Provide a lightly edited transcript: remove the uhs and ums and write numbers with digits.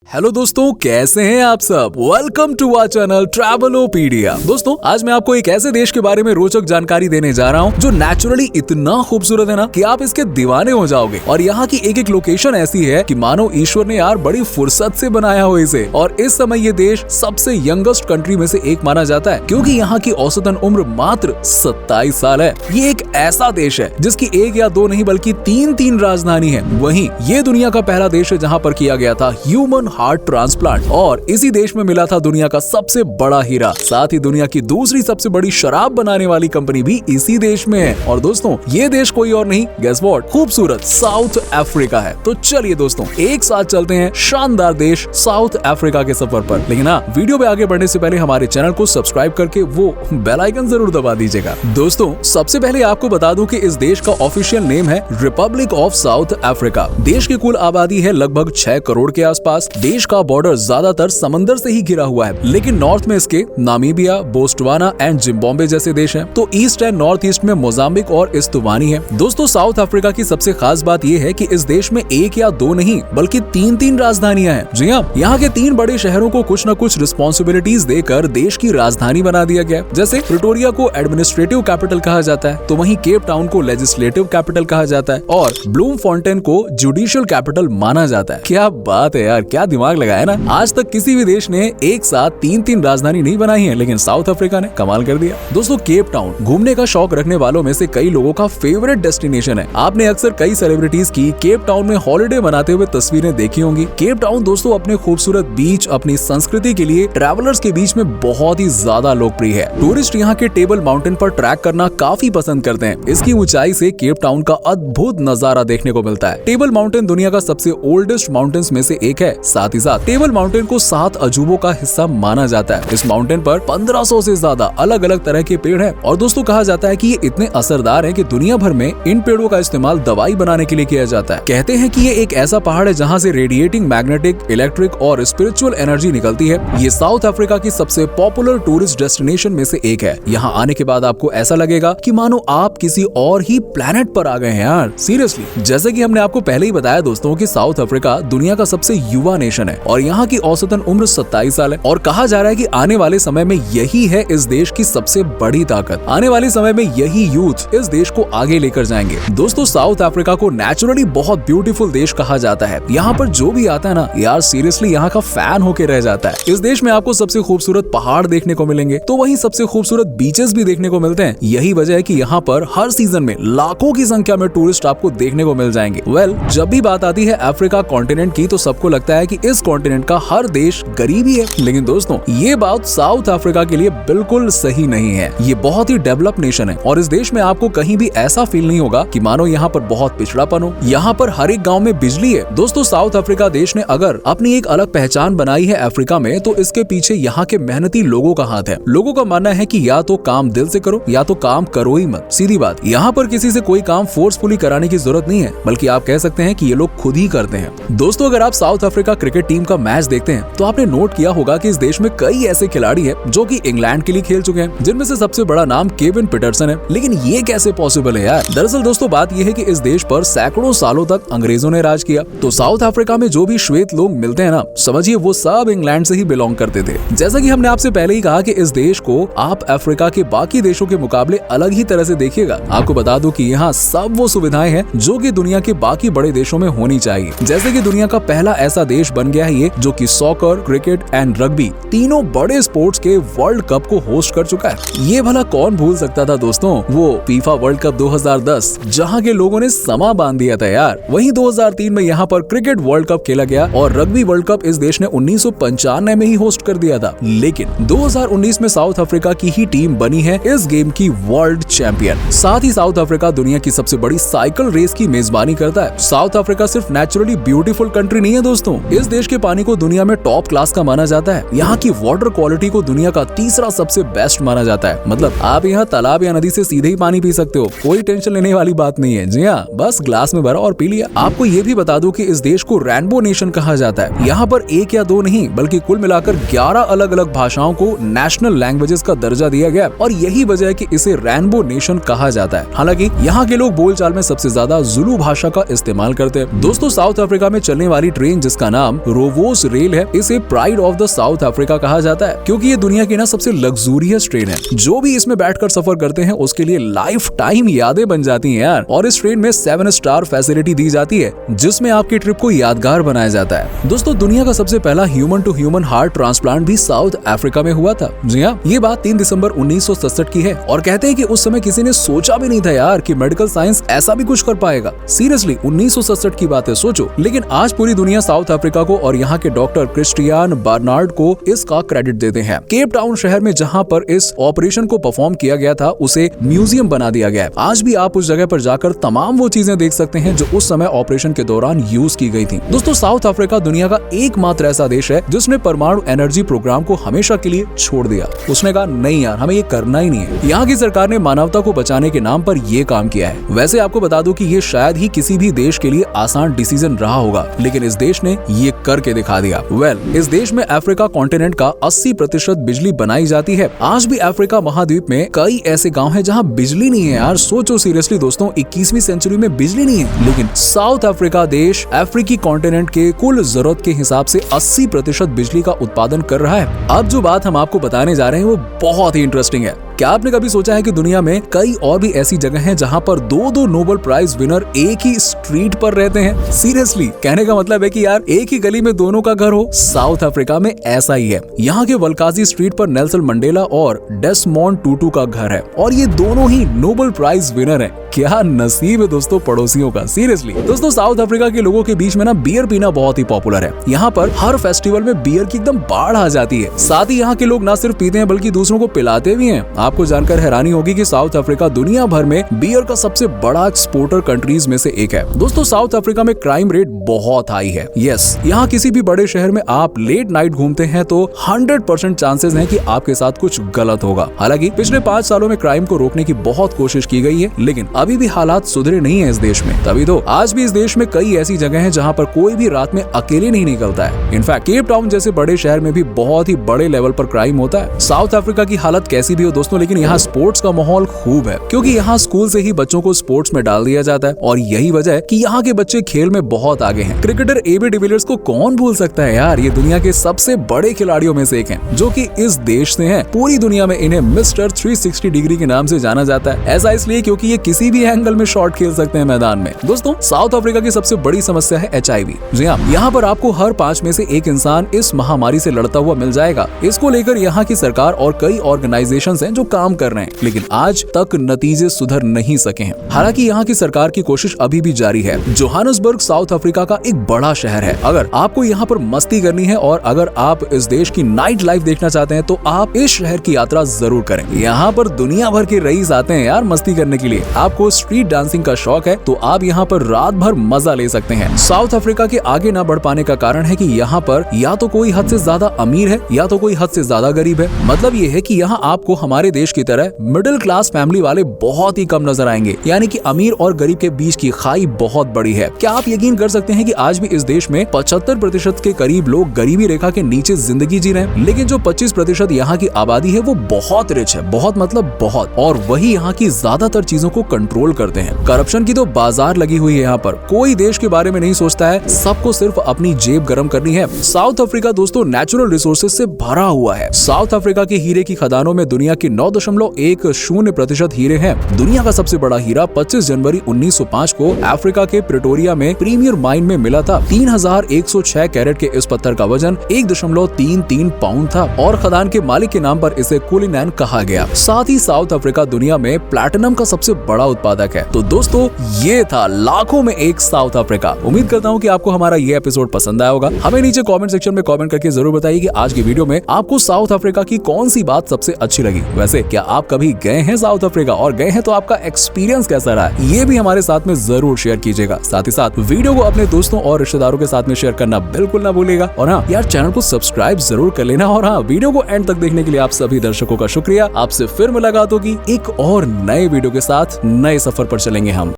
Hello दोस्तों, कैसे हैं आप सब। Welcome to our channel Travelopedia. दोस्तों, आज मैं आपको एक ऐसे देश के बारे में रोचक जानकारी देने जा रहा हूं जो नेचुरली इतना खूबसूरत है ना कि आप इसके दीवाने हो जाओगे। और यहाँ की एक एक लोकेशन ऐसी है कि मानो ईश्वर ने यार बड़ी फुर्सत से बनाया हो इसे। और इस समय ये देश सबसे यंगेस्ट कंट्री में से एक माना जाता है क्योंकि यहाँ की औसतन उम्र मात्र 27 साल है। ये एक ऐसा देश है जिसकी एक या दो नहीं बल्कि तीन राजधानी है। वहीं ये दुनिया का पहला देश है जहाँ पर किया गया था ह्यूमन हार्ट ट्रांसप्लांट। और इसी देश में मिला था दुनिया का सबसे बड़ा हीरा। साथ ही दुनिया की दूसरी सबसे बड़ी शराब बनाने वाली कंपनी भी इसी देश में है। और दोस्तों, ये देश कोई और नहीं, गेस व्हाट, खूबसूरत साउथ अफ्रीका है। तो चलिए दोस्तों, एक साथ चलते हैं शानदार देश साउथ अफ्रीका के सफर पर। लेकिन हाँ, वीडियो में आगे बढ़ने से पहले हमारे चैनल को सब्सक्राइब करके वो बेल आइकन जरूर दबा दीजिएगा। दोस्तों, सबसे पहले आपको बता दूं कि इस देश का ऑफिशियल नेम है रिपब्लिक ऑफ साउथ अफ्रीका। देश की कुल आबादी है लगभग 6 करोड़ के आसपास। देश का बॉर्डर ज्यादातर समंदर से ही घिरा हुआ है, लेकिन नॉर्थ में इसके नामीबिया, बोस्टवाना एंड जिम्बाब्वे जैसे देश हैं। तो ईस्ट एंड नॉर्थ ईस्ट में मोजाम्बिक और इस्तुवानी है। दोस्तों, साउथ अफ्रीका की सबसे खास बात यह है कि इस देश में एक या दो नहीं बल्कि तीन राजधानियां हैं। जी हाँ, यहाँ के 3 बड़े शहरों को कुछ न कुछ रिस्पॉन्सिबिलिटीज देकर देश की राजधानी बना दिया गया। जैसे प्रिटोरिया को एडमिनिस्ट्रेटिव कैपिटल कहा जाता है, तो वहीं केप टाउन को लेजिस्लेटिव कैपिटल कहा जाता है और ब्लूम फाउंटेन को जुडिशियल कैपिटल माना जाता है। क्या बात है यार, क्या दिमाग लगाया ना। आज तक किसी भी देश ने एक साथ तीन राजधानी नहीं बनाई है, लेकिन साउथ अफ्रीका ने कमाल कर दिया। दोस्तों, केप टाउन घूमने का शौक रखने वालों में से कई लोगों का फेवरेट डेस्टिनेशन है। आपने अक्सर कई सेलिब्रिटीज की केप टाउन में हॉलिडे मनाते हुए तस्वीरें देखी होंगी। केप टाउन दोस्तों अपने खूबसूरत बीच, अपनी संस्कृति के लिए ट्रैवलर्स के बीच में बहुत ही ज्यादा लोकप्रिय है। टूरिस्ट यहाँ के टेबल माउंटेन पर ट्रैक करना काफी पसंद करते हैं। इसकी ऊंचाई से केप टाउन का अद्भुत नजारा देखने को मिलता है। टेबल माउंटेन दुनिया का सबसे ओल्डेस्ट माउंटेन्स में से एक है। साथ ही साथ टेबल माउंटेन को 7 अजूबों का हिस्सा माना जाता है। इस माउंटेन पर 1500 से ज्यादा अलग अलग तरह के पेड़ हैं। और दोस्तों, कहा जाता है कि ये इतने असरदार हैं कि दुनिया भर में इन पेड़ों का इस्तेमाल दवाई बनाने के लिए किया जाता है। कहते हैं कि ये एक ऐसा पहाड़ है जहाँ से रेडिएटिंग मैग्नेटिक, इलेक्ट्रिक और स्पिरिचुअल एनर्जी निकलती है। ये साउथ अफ्रीका की सबसे पॉपुलर टूरिस्ट डेस्टिनेशन में से एक है। यहाँ आने के बाद आपको ऐसा लगेगा कि मानो आप किसी और ही प्लेनेट पर आ गए हैं यार, सीरियसली। जैसे कि हमने आपको पहले ही बताया दोस्तों कि साउथ अफ्रीका दुनिया का सबसे युवा नेशन है और यहाँ की औसतन उम्र 27 साल है। और कहा जा रहा है कि आने वाले समय में यही है इस देश की सबसे बड़ी ताकत। आने वाले समय में यही यूथ इस देश को आगे लेकर जाएंगे। दोस्तों, साउथ अफ्रीका को नेचुरली बहुत ब्यूटीफुल देश कहा जाता है। यहाँ पर जो भी आता है ना यार, सीरियसली यहाँ का फैन होके रह जाता है। इस देश में आपको सबसे खूबसूरत पहाड़ देखने को मिलेंगे, तो वहीं सबसे खूबसूरत बीचेस भी देखने को मिलते हैं। यही वजह है कि यहाँ पर हर सीजन में लाखों की संख्या में टूरिस्ट आपको देखने को मिल जाएंगे। जब भी बात आती है अफ्रीका कॉन्टिनेंट की, तो सबको लगता है कि इस कॉन्टिनेंट का हर देश गरीब ही है। लेकिन दोस्तों, ये बात साउथ अफ्रीका के लिए बिल्कुल सही नहीं है। ये बहुत ही डेवलप नेशन है और इस देश में आपको कहीं भी ऐसा फील नहीं होगा कि मानो यहाँ पर बहुत पिछड़ापन हो। यहाँ पर हर एक गांव में बिजली है। दोस्तों, साउथ अफ्रीका देश ने अगर अपनी एक अलग पहचान बनाई है अफ्रीका में, तो इसके पीछे यहाँ के मेहनती लोगों का हाथ है। लोगों का मानना है कि या तो काम दिल से करो या तो काम करो ही मत। सीधी बात, यहाँ पर किसी से कोई काम फोर्सफुली कराने की जरूरत नहीं है, बल्कि आप कह सकते हैं कि ये लोग खुद ही करते हैं। दोस्तों, अगर आप साउथ अफ्रीका क्रिकेट टीम का मैच देखते हैं तो आपने नोट किया होगा कि इस देश में कई ऐसे खिलाड़ी हैं जो कि इंग्लैंड के लिए खेल चुके हैं, जिनमें से सबसे बड़ा नाम केविन पीटरसन है। लेकिन ये कैसे पॉसिबल है यार। दरअसल दोस्तों, बात यह है कि इस देश पर सैकड़ों सालों तक अंग्रेजों ने राज किया। तो साउथ अफ्रीका में जो भी श्वेत लोग मिलते हैं ना, समझिए वो सब इंग्लैंड से ही बिलोंग करते थे। जैसा कि हमने आपसे पहले ही कहा कि इस देश को आप अफ्रीका के बाकी देशों के मुकाबले अलग ही तरह से देखिएगा। आपको बता दूं कि यहाँ सब वो सुविधाएं हैं जो कि दुनिया के बाकी बड़े देशों में होनी चाहिए। जैसे कि दुनिया का पहला ऐसा देश बन गया है ये जो कि सॉकर, क्रिकेट एंड रग्बी तीनों बड़े स्पोर्ट्स के वर्ल्ड कप को होस्ट कर चुका है। ये भला कौन भूल सकता था दोस्तों, वो फीफा वर्ल्ड कप 2010 जहां के लोगों ने समा बांध दिया था यार। वहीं 2003 में यहाँ पर क्रिकेट वर्ल्ड कप खेला गया और रग्बी वर्ल्ड कप इस देश ने 1995 में ही होस्ट कर दिया था। लेकिन 2019 में साउथ अफ्रीका की ही टीम बनी है इस गेम की वर्ल्ड चैंपियन। साथ ही साउथ अफ्रीका दुनिया की सबसे बड़ी साइकिल रेस की मेजबानी करता है। साउथ अफ्रीका सिर्फ नेचुरली ब्यूटीफुल कंट्री नहीं है दोस्तों, इस देश के पानी को दुनिया में टॉप क्लास का माना जाता है। यहाँ की वाटर क्वालिटी को दुनिया का तीसरा सबसे बेस्ट माना जाता है। मतलब आप यहाँ तालाब या नदी से सीधे ही पानी पी सकते हो, कोई टेंशन लेने वाली बात नहीं है। जी हाँ, बस ग्लास में भरा और पी लिया। आपको ये भी बता दूं कि इस देश को रेनबो नेशन कहा जाता है। यहाँ पर एक या दो नहीं बल्कि कुल मिलाकर 11 अलग अलग भाषाओं को नेशनल लैंग्वेजेस का दर्जा दिया गया और यही वजह है कि इसे रेनबो नेशन कहा जाता है। हालांकि यहाँ के लोग बोलचाल में सबसे ज्यादा जुलू भाषा का इस्तेमाल करते हैं। दोस्तों, साउथ अफ्रीका में चलने वाली ट्रेन जिसका नाम नाम रोवोस रेल है। इसे pride of the south Africa कहा जाता है क्योंकि ये दुनिया की ना सबसे लग्जूरियस ट्रेन है। जो भी इसमें बैठकर सफर करते हैं उसके लिए लाइफ टाइम यादें बन जाती हैं यार। और इस ट्रेन में 7 स्टार फैसिलिटी दी जाती है जिसमें आपकी ट्रिप को यादगार बनाया जाता है। दोस्तों, दुनिया का सबसे पहला human to human heart transplant भी साउथ अफ्रीका में हुआ था। जी हाँ, ये बात 3 दिसंबर 1967 की है और कहते हैं कि उस समय किसी ने सोचा भी नहीं था यार कि मेडिकल साइंस ऐसा भी कुछ कर पाएगा। सीरियसली 1967 की बात है, सोचो। लेकिन आज पूरी दुनिया साउथ अफ्रीका को और यहाँ के डॉक्टर क्रिस्टियान बार्नार्ड को इसका क्रेडिट देते हैं। केप टाउन शहर में जहाँ पर इस ऑपरेशन को परफॉर्म किया गया था उसे म्यूजियम बना दिया गया है। आज भी आप उस जगह पर जाकर तमाम वो चीजें देख सकते हैं जो उस समय ऑपरेशन के दौरान यूज की गई थी। दोस्तों, साउथ अफ्रीका दुनिया का एकमात्र ऐसा देश है जिसने परमाणु एनर्जी प्रोग्राम को हमेशा के लिए छोड़ दिया। उसने कहा नहीं यार, हमें ये करना ही नहीं है। यहाँ की सरकार ने मानवता को बचाने के नाम पर ये काम किया है। वैसे आपको बता दूं कि ये शायद ही किसी भी देश के लिए आसान डिसीजन रहा होगा, लेकिन इस देश ने ये करके दिखा दिया। इस देश में अफ्रीका कॉन्टिनेंट का 80% बिजली बनाई जाती है। आज भी अफ्रीका महाद्वीप में कई ऐसे गांव हैं जहां बिजली नहीं है यार। सोचो सीरियसली दोस्तों, 21वीं सेंचुरी में बिजली नहीं है, लेकिन साउथ अफ्रीका देश अफ्रीकी कॉन्टिनेंट के कुल जरूरत के हिसाब से 80% बिजली का उत्पादन कर रहा है। अब जो बात हम आपको बताने जा रहे हैं वो बहुत ही इंटरेस्टिंग है। क्या आपने कभी सोचा है कि दुनिया में कई और भी ऐसी जगह हैं जहां पर 2 नोबेल प्राइज विनर एक ही स्ट्रीट पर रहते हैं? सीरियसली, कहने का मतलब है कि यार एक ही गली में दोनों का घर हो। साउथ अफ्रीका में ऐसा ही है। यहाँ के वल्काजी स्ट्रीट पर नेल्सन मंडेला और डेसमोंड टूटू का घर है और ये दोनों ही नोबेल प्राइज विनर हैं। क्या नसीब है दोस्तों पड़ोसियों का। सीरियसली दोस्तों, साउथ अफ्रीका के लोगों के बीच में ना बियर पीना बहुत ही पॉपुलर है। यहाँ पर हर फेस्टिवल में बियर की एकदम बाढ़ आ जाती है। साथ ही यहाँ के लोग ना सिर्फ पीते हैं बल्कि दूसरों को पिलाते भी हैं। आपको जानकर हैरानी होगी कि साउथ अफ्रीका दुनिया भर में बियर का सबसे बड़ा एक्सपोर्टर कंट्रीज में से एक है। दोस्तों, साउथ अफ्रीका में क्राइम रेट बहुत हाई है। यस, यहाँ किसी भी बड़े शहर में आप लेट नाइट घूमते हैं तो 100% चांसेस हैं कि आपके साथ कुछ गलत होगा। हालांकि पिछले 5 सालों में क्राइम को रोकने की बहुत कोशिश की गई है, लेकिन अभी भी हालात सुधरे नहीं है इस देश में। तभी तो आज भी इस देश में कई ऐसी जगह हैं जहां पर कोई भी रात में अकेले नहीं निकलता है। इनफैक्ट केप टाउन जैसे बड़े शहर में भी बहुत ही बड़े लेवल पर क्राइम होता है। साउथ अफ्रीका की हालत कैसी भी हो दोस्तों, लेकिन यहाँ स्पोर्ट्स का माहौल खूब है क्योंकि यहाँ स्कूल से ही बच्चों को स्पोर्ट्स में डाल दिया जाता है और यही वजह है कि यहाँ के बच्चे खेल में बहुत आगे हैं। क्रिकेटर एबी डिविलियर्स को कौन भूल सकता है यार। ये दुनिया के सबसे बड़े खिलाड़ियों में से एक हैं, जो कि इस देश से हैं। पूरी दुनिया में इन्हें मिस्टर 360 डिग्री के नाम से जाना जाता है। ऐसा इसलिए क्योंकि ये किसी भी एंगल में शॉट खेल सकते हैं मैदान में। दोस्तों, साउथ अफ्रीका की सबसे बड़ी समस्या है HIV। जी हाँ, यहाँ पर आपको हर 5 में से 1 इंसान इस महामारी से लड़ता हुआ मिल जाएगा। इसको लेकर यहाँ की सरकार और कई ऑर्गेनाइजेशंस हैं जो काम कर रहे हैं, लेकिन आज तक नतीजे सुधर नहीं सके हैं। हालांकि यहाँ की सरकार की कोशिश अभी भी जारी है। जोहानिसबर्ग साउथ अफ्रीका का एक बड़ा शहर है। अगर आपको यहाँ पर मस्ती करनी है और अगर आप इस देश की नाइट लाइफ देखना चाहते हैं तो आप इस शहर की यात्रा जरूर करें। यहाँ पर दुनिया भर के रईस आते हैं यार मस्ती करने के लिए। आपको स्ट्रीट डांसिंग का शौक है तो आप यहाँ पर रात भर मजा ले सकते हैं। साउथ अफ्रीका के आगे न बढ़ पाने का कारण है कि यहाँ पर या तो कोई हद से ज्यादा अमीर है या तो कोई हद से ज्यादा गरीब है। मतलब ये है कि यहाँ आपको हमारे देश की तरह मिडिल क्लास फैमिली वाले बहुत ही कम नजर आएंगे, यानी कि अमीर और गरीब के बीच की खाई बहुत बड़ी है। क्या आप यकीन कर सकते हैं कि आज भी इस देश में 75% के करीब लोग गरीबी रेखा के नीचे जिंदगी जी रहे हैं, लेकिन जो 25% यहाँ की आबादी है वो बहुत रिच है, बहुत मतलब बहुत, और वही यहाँ की ज्यादातर चीजों को कंट्रोल करते हैं। करप्शन की तो बाजार लगी हुई है यहाँ पर। कोई देश के बारे में नहीं सोचता है, सबको सिर्फ अपनी जेब गर्म करनी है। साउथ अफ्रीका दोस्तों नेचुरल रिसोर्सेज से भरा हुआ है। साउथ अफ्रीका के हीरे की खदानों में दुनिया के 9.10% हीरे हैं। दुनिया का सबसे बड़ा हीरा 25 जनवरी 1905 को अफ्रीका के प्रिटोरिया में प्रीमियर माइन में मिला था। 3106 कैरेट के इस पत्थर का वजन 1.33 पाउंड था और खदान के मालिक के नाम पर इसे कुलिनैन कहा गया। साथ ही साउथ अफ्रीका दुनिया में प्लैटिनम का सबसे बड़ा उत्पादक है। तो दोस्तों ये था लाखों में एक साउथ अफ्रीका। उम्मीद करता हूँ कि आपको हमारा ये एपिसोड पसंद आया होगा। हमें नीचे कमेंट सेक्शन में कमेंट करके जरूर बताइए कि आज की वीडियो में आपको साउथ अफ्रीका की कौन सी बात सबसे अच्छी लगी। वैसे क्या आप कभी गए हैं साउथ अफ्रीका, और गए हैं तो आपका एक्सपीरियंस कैसा रहा, ये भी हमारे साथ में जरूर शेयर कीजिएगा। साथ ही साथ वीडियो को अपने दोस्तों और रिश्तेदारों के साथ में शेयर करना बिल्कुल ना भूलिएगा। और हाँ यार, चैनल को सब्सक्राइब जरूर कर लेना। और हाँ, वीडियो को एंड तक देखने के लिए आप सभी दर्शकों का शुक्रिया। आपसे फिर मुलाकात होगी एक और नए वीडियो के साथ। नए सफर पर चलेंगे हम।